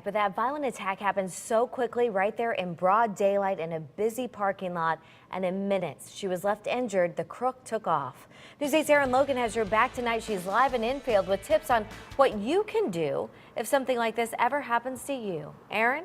But that violent attack happened so quickly right there in broad daylight in a busy parking lot, and in minutes she was left injured. The crook took off. News 8's Erin Logan has her back tonight. She's live in Enfield with tips on what you can do if something like this ever happens to you. Erin?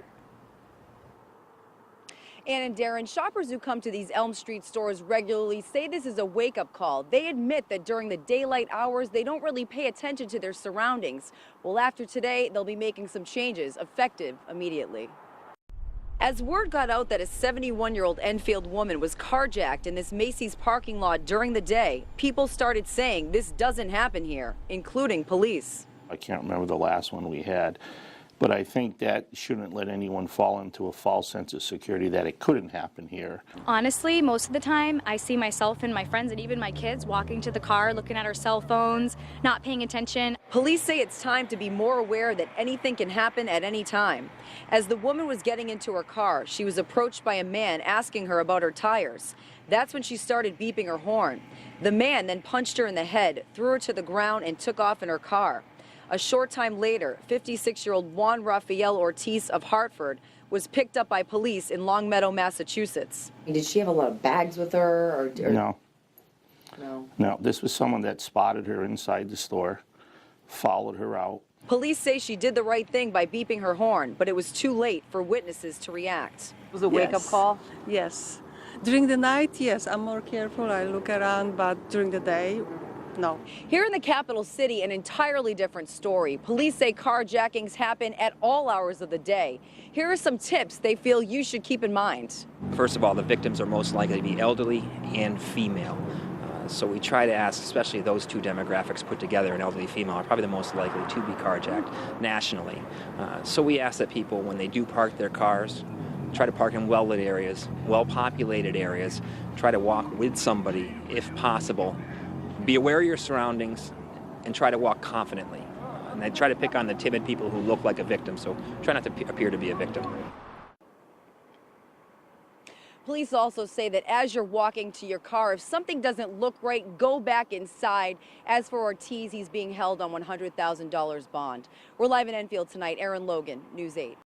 Ann and Darren, shoppers who come to these Elm Street stores regularly say this is a wake-up call. They admit that during the daylight hours, they don't really pay attention to their surroundings. Well, after today, they'll be making some changes, effective immediately. As word got out that a 71-year-old Enfield woman was carjacked in this Macy's parking lot during the day, people started saying this doesn't happen here, including police. I can't remember the last one we had. But I think that shouldn't let anyone fall into a false sense of security that it couldn't happen here. Honestly, most of the time, I see myself and my friends and even my kids walking to the car, looking at our cell phones, not paying attention. Police say it's time to be more aware that anything can happen at any time. As the woman was getting into her car, she was approached by a man asking her about her tires. That's when she started beeping her horn. The man then punched her in the head, threw her to the ground, and took off in her car. A short time later, 56-year-old Juan Rafael Ortiz of Hartford was picked up by police in Longmeadow, Massachusetts. Did she have a lot of bags with her? No. No. No, this was someone that spotted her inside the store, followed her out. Police say she did the right thing by beeping her horn, but it was too late for witnesses to react. It was a wake-up call? Yes. During the night, yes, I'm more careful. I look around, but during the day, no. Here in the capital city, an entirely different story. Police say carjackings happen at all hours of the day. Here are some tips they feel you should keep in mind. First of all, the victims are most likely to be elderly and female. So we try to ask, especially those two demographics put together, an elderly female are probably the most likely to be carjacked nationally. So we ask that people, when they do park their cars, try to park in well-lit areas, well-populated areas, try to walk with somebody if possible. Be aware of your surroundings and try to walk confidently. And I try to pick on the timid people who look like a victim, so try not to appear to be a victim. Police also say that as you're walking to your car, if something doesn't look right, go back inside. As for Ortiz, he's being held on $100,000 bond. We're live in Enfield tonight. Erin Logan, News 8.